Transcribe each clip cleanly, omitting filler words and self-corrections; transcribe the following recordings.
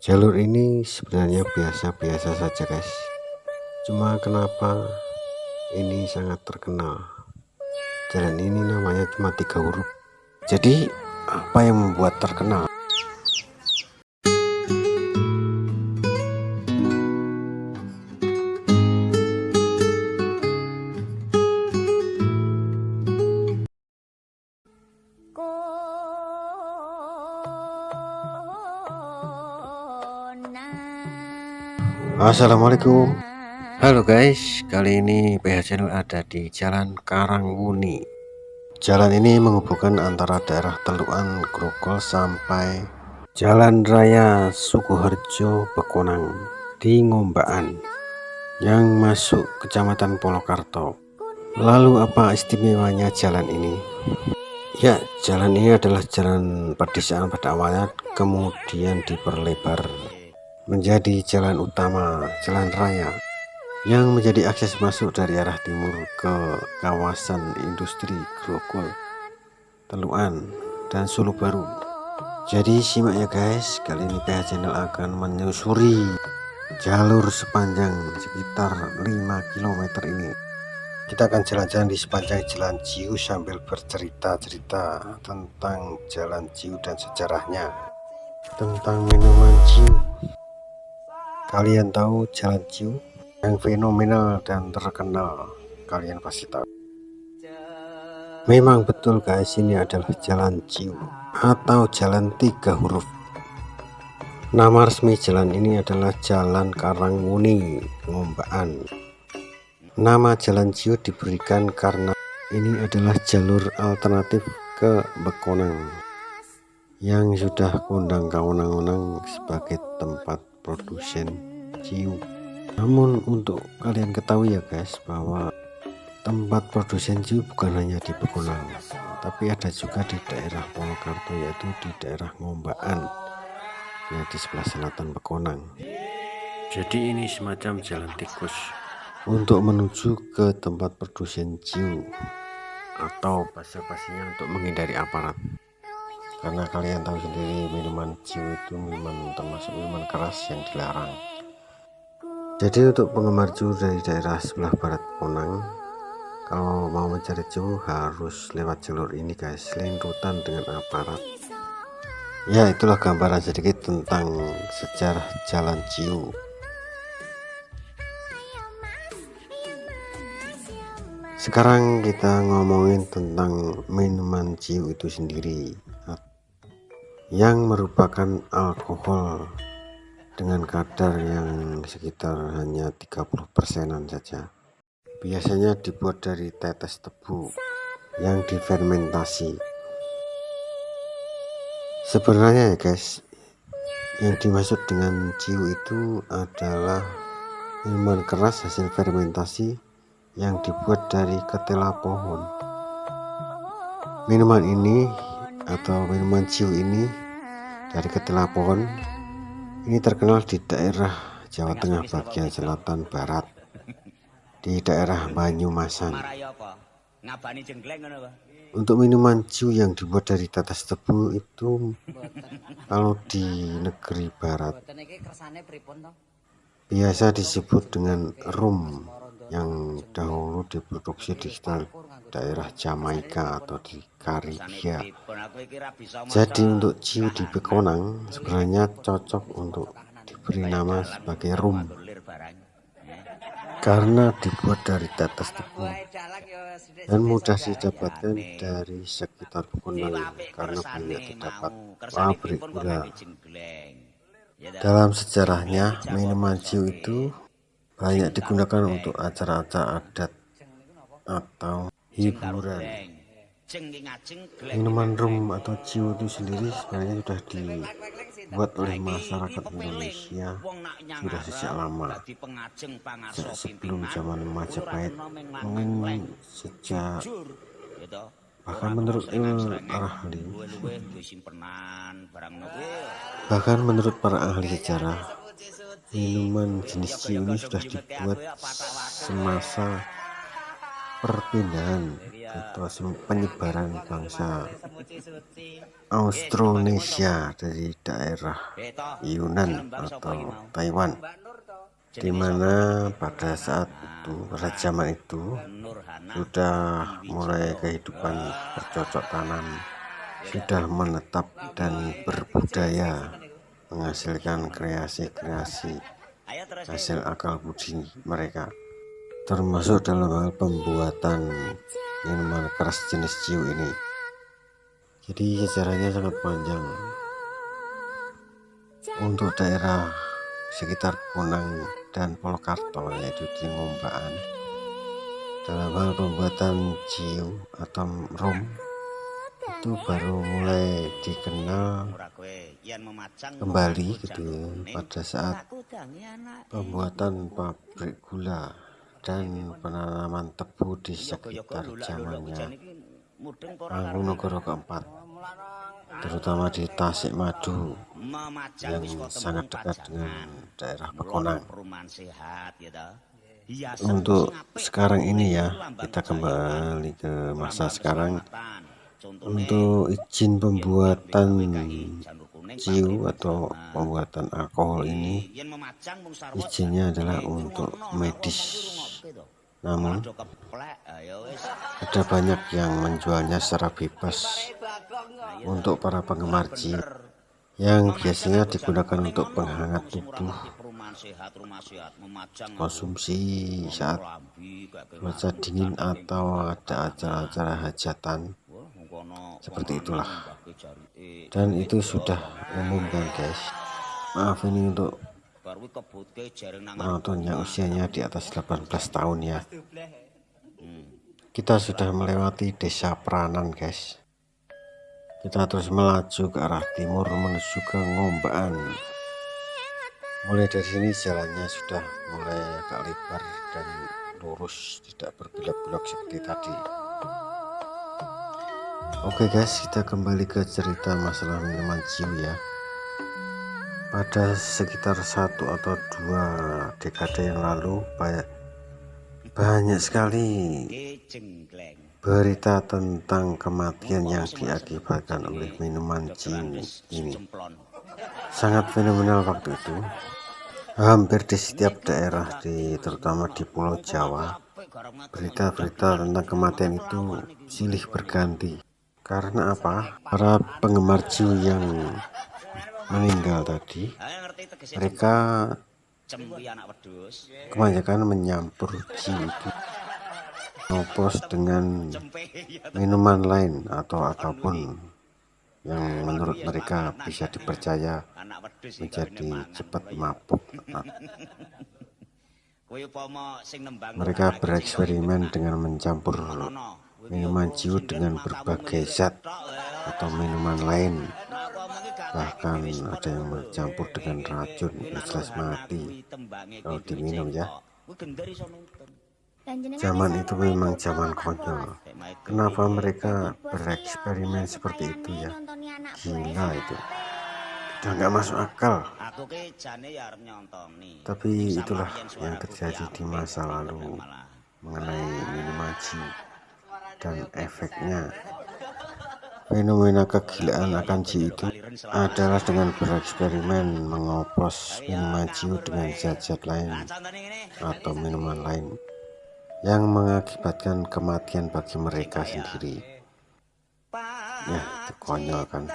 Jalur ini sebenarnya biasa-biasa saja guys, cuma kenapa ini sangat terkenal. Jalan ini namanya cuma 3 huruf. Jadi apa yang membuat terkenal? Assalamualaikum. Halo guys, kali ini PH Channel ada di Jalan Karangwuni. Jalan ini menghubungkan antara daerah Telukan Grogol sampai Jalan Raya Sukoharjo Bekonang di Ngombaan yang masuk Kecamatan Polokarto. Lalu apa istimewanya jalan ini? Ya, jalan ini adalah jalan pedesaan pada awalnya, kemudian diperlebar menjadi jalan utama, jalan raya yang menjadi akses masuk dari arah timur ke kawasan industri Grogol, Telukan, dan Solo Baru. Jadi simak ya guys, kali ini PH Channel akan menyusuri jalur sepanjang sekitar 5 km ini. Kita akan jalan-jalan di sepanjang Jalan Ciu sambil bercerita-cerita tentang Jalan Ciu dan sejarahnya, tentang minuman Ciu. Kalian tahu Jalan Ciu yang fenomenal dan terkenal? Kalian pasti tahu. Memang betul guys, ini adalah Jalan Ciu atau Jalan 3 huruf. Nama resmi jalan ini adalah Jalan Karangwuni Ngombaan. Nama Jalan Ciu diberikan karena ini adalah jalur alternatif ke Bekonang yang sudah kondang kawenang-wenang sebagai tempat produsen Ciu. Namun untuk kalian ketahui ya guys, bahwa tempat produsen Ciu bukan hanya di Bekonang, tapi ada juga di daerah Polokarto, yaitu di daerah Ngombaan, ya di sebelah selatan Bekonang. Jadi ini semacam jalan tikus untuk menuju ke tempat produsen Ciu, atau basa-basinya untuk menghindari aparat. Karena kalian tahu sendiri, minuman Ciu itu termasuk minuman keras yang dilarang. Jadi untuk penggemar Ciu dari daerah sebelah barat Bekonang, kalau mau mencari Ciu harus lewat jalur ini guys, lintutan dengan aparat. Ya, itulah gambaran sedikit tentang sejarah Jalan Ciu. Sekarang kita ngomongin tentang minuman Ciu itu sendiri, yang merupakan alkohol dengan kadar yang sekitar hanya 30%-an saja. Biasanya dibuat dari tetes tebu yang difermentasi. Sebenarnya ya guys, yang dimaksud dengan Ciu itu adalah minuman keras hasil fermentasi yang dibuat dari ketela pohon. Minuman ini atau minuman Ciu ini dari ketela pohon ini terkenal di daerah Jawa Tengah bagian selatan barat, di daerah Banyumasan. Untuk minuman Ciu yang dibuat dari tetes tebu itu, kalau di negeri barat biasa disebut dengan rum, yang dahulu diproduksi di daerah Jamaika atau di Karibia. Jadi untuk Ciu di Bekonang sebenarnya cocok untuk diberi nama sebagai rum, karena dibuat dari tetes tebu dan mudah didapatkan dari sekitar Bekonang karena banyak terdapat pabrik gula. Dalam sejarahnya, minuman Ciu itu banyak digunakan untuk acara-acara adat atau hiburan. Minuman rum atau Ciu itu sendiri sebenarnya sudah dibuat oleh masyarakat Indonesia sudah sejak lama, sejak sebelum zaman Majapahit, mungkin sejak, bahkan menurut para ahli sejarah, minuman jenis Ciu ini sudah dibuat semasa perpindahan atau penyebaran bangsa Austronesia dari daerah Yunan atau Taiwan, di mana pada saat itu, pada zaman itu sudah mulai kehidupan bercocok tanam, sudah menetap dan berbudaya, menghasilkan kreasi-kreasi hasil akal budi mereka, termasuk dalam hal pembuatan minuman keras jenis ciu ini. Jadi sejarahnya sangat panjang. Untuk daerah sekitar Kunang dan Polokarto, yaitu di Ngombaan, dalam hal pembuatan ciu atau rum itu baru mulai dikenal kembali gitu ya, pada saat pembuatan pabrik gula dan penanaman tebu di sekitar zamannya Mangkunegara keempat, terutama di Tasikmadu yang sangat dekat dengan daerah Pekonang. Untuk sekarang ini ya, kita kembali ke masa sekarang. Untuk izin pembuatan ciu atau pembuatan alkohol ini, izinnya adalah untuk medis. Namun ada banyak yang menjualnya secara bebas untuk para penggemar ciu, yang biasanya digunakan untuk penghangat tubuh, konsumsi saat cuaca dingin atau ada acara-acara hajatan, seperti itulah. Dan itu sudah umum kan guys. Maaf ini untuk penonton yang usianya di atas 18 tahun ya. Kita sudah melewati desa Pranan guys. Kita terus melaju ke arah timur menuju ke Ngombaan. Mulai dari sini jalannya sudah mulai agak lebar dan lurus, tidak berbelok-belok seperti tadi. Oke guys, kita kembali ke cerita masalah minuman ciu ya. Pada sekitar 1 atau 2 dekade yang lalu, banyak sekali berita tentang kematian yang diakibatkan oleh minuman ciu ini. Sangat fenomenal waktu itu. Hampir di setiap daerah, terutama di Pulau Jawa, berita-berita tentang kematian itu silih berganti. Karena apa? Para penggemar ciu yang meninggal tadi, mereka kebanyakan menyampur ciu itu ngoplos dengan minuman lain atau apapun yang menurut mereka bisa dipercaya menjadi cepat mabuk. Mereka bereksperimen dengan mencampur minuman ciu dengan berbagai zat atau minuman lain, bahkan ada yang mencampur dengan racun, jelas mati kalau diminum ya. Zaman itu memang zaman konyol. Kenapa mereka bereksperimen seperti itu ya? Gila itu, udah nggak masuk akal. Tapi itulah yang terjadi di masa lalu mengenai minuman ciu dan efeknya. Fenomena kegilaan akan ciu itu adalah dengan bereksperimen mengoplos minuman ciu dengan zat-zat lain atau minuman lain yang mengakibatkan kematian bagi mereka sendiri. Ya, itu konyol kan.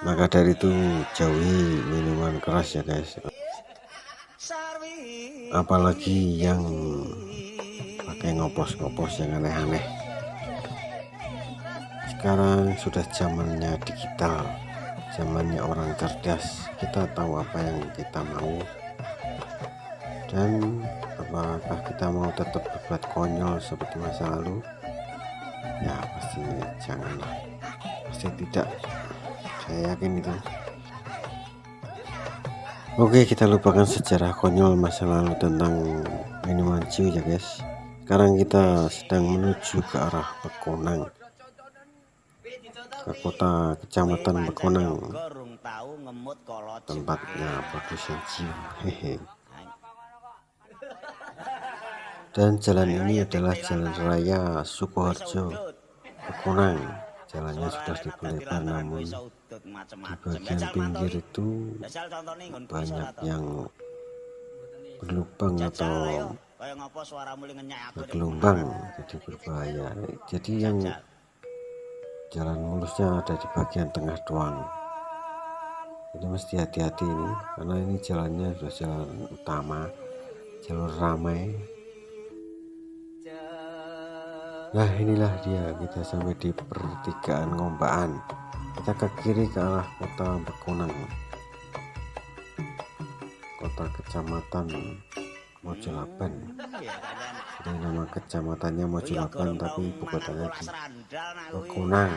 Maka dari itu jauhi minuman keras ya guys. Apalagi yang pakai ngoplos-ngoplos yang aneh-aneh. Sekarang sudah zamannya digital, zamannya orang cerdas. Kita tahu apa yang kita mau, dan apakah kita mau tetap berbuat konyol seperti masa lalu? Ya pasti janganlah, pasti tidak, saya yakin itu. Oke, kita lupakan sejarah konyol masa lalu tentang minuman ciu ya guys. Sekarang kita sedang menuju ke arah Pekonang, ke kota kecamatan Pekonang, tempatnya produksi ciu. Hehe. Dan jalan ini adalah jalan raya Sukoharjo Pekunang. Jalannya sudah diperlebar, namun di bagian pinggir itu banyak yang berlubang atau bergelombang, jadi berbahaya. Jadi yang jalan mulusnya ada di bagian tengah doang. Jadi mesti hati-hati ini, karena ini jalannya sudah jalan utama, jalur ramai. Nah inilah dia, kita sampai di pertigaan Ngombaan. Kita ke kiri ke arah kota Pekunang, kota kecamatan Mojolaban. Jadi nama kecamatannya Mojolaban, tapi ibu kotanya di Pekunang.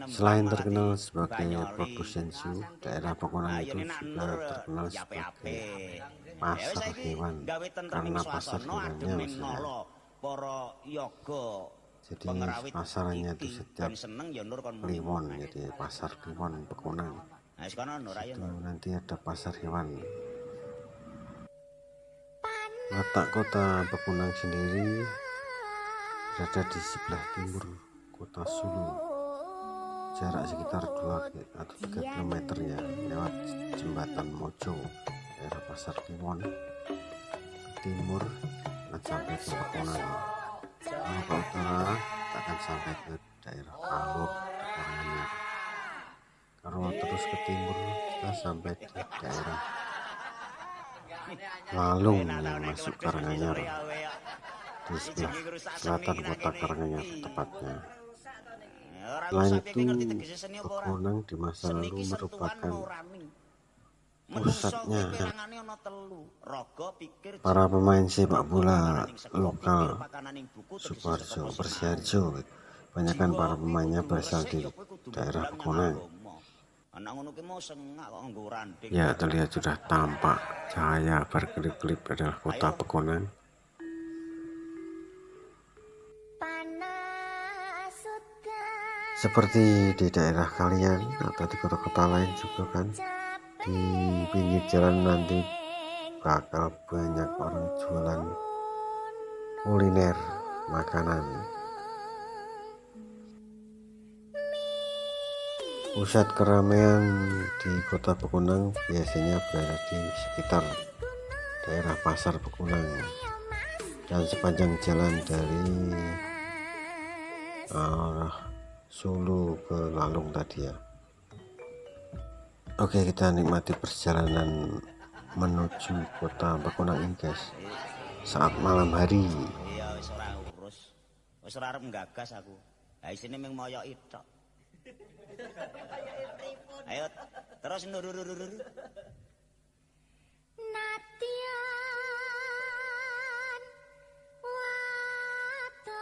Selain terkenal sebagai produsen hiu, daerah Pekunang itu juga terkenal sebagai pasar hewan, karena pasar hewannya misalnya. Jadi pasarnya itu setiap Kliwon, jadi pasar Kliwon Pekunang. Itu nanti ada pasar hewan. Letak kota Pekunang sendiri berada di sebelah timur kota Sulu, jarak sekitar 2 atau 3 km ya, lewat jembatan Mojo, daerah pasar Kliwon. Ke timur akan sampai ke Pekunang, kalau ke utara kita akan sampai ke daerah Alur Karanganyar. Kalau terus ke timur kita sampai di daerah Lalung yang masuk Karanganyar, di sebelah selatan kota Karanganyar tepatnya. Selain itu, Pekunang di masa lalu merupakan pusatnya para pemain sepak bola lokal Sukoharjo, Persiharjo. Kebanyakan para pemainnya berasal di daerah Pekunang. Ya, terlihat sudah tampak cahaya berkelip-kelip adalah kota Pekunang. Seperti di daerah kalian atau di kota-kota lain juga kan, di pinggir jalan nanti bakal banyak orang jualan kuliner makanan. Pusat keramaian di kota Pekunang biasanya berada di sekitar daerah pasar Pekunang dan sepanjang jalan dari arah Solo ke Lalung tadi ya. Oke, kita nikmati perjalanan menuju kota Pekunang ini guys, saat malam hari. Wis ora arep nggagas aku. Ha isine mung moyoki tok. Ayo terus nurur. Natian waton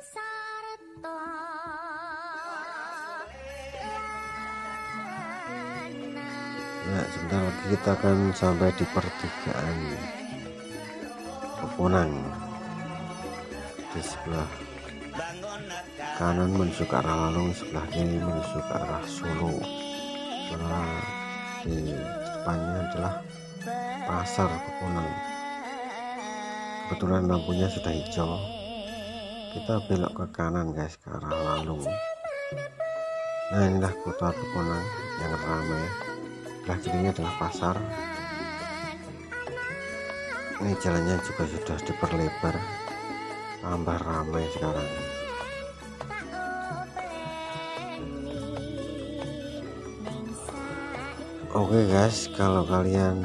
sarta Ya, sebentar lagi kita akan sampai di pertigaan Pekunang. Di sebelah kanan menuju ke arah Lalung, sebelah kiri menuju ke arah Solo. Karena di depannya adalah pasar Pekunang. Kebetulan lampunya sudah hijau. Kita belok ke kanan guys, ke arah Lalung. Nah, inilah kota Pekunang yang ramai. Sebelah kirinya adalah pasar. Ini jalannya juga sudah diperlebar, tambah ramai sekarang. Oke guys, kalau kalian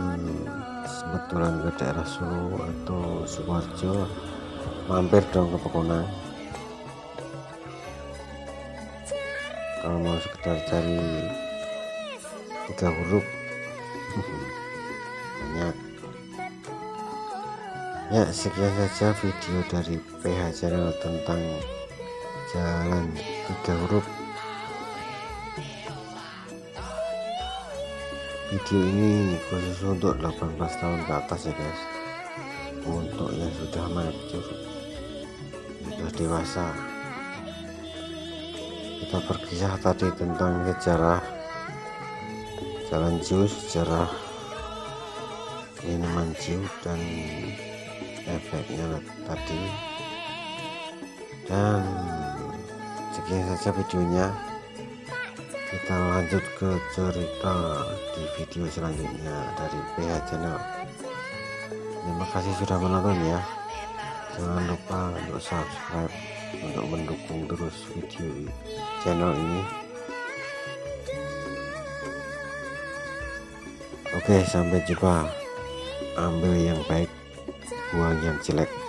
kebetulan ke daerah Solo atau Sukoharjo, mampir dong ke Pekunang. Kalau mau sekedar cari 3 huruf banyak. Ya, sekian saja video dari PH Channel tentang jalan 3 huruf. Video ini khusus untuk 18 tahun ke atas ya guys. Untuk yang sudah mature, sudah dewasa. Kita berkisah tadi tentang sejarah Jalan Ciu sejarah minuman Ciu dan efeknya tadi. Dan sekian saja videonya, kita lanjut ke cerita di video selanjutnya dari PH Channel. Terima kasih sudah menonton ya, jangan lupa untuk subscribe untuk mendukung terus video channel ini. Oke, sampai jumpa. Ambil yang baik, buang yang jelek.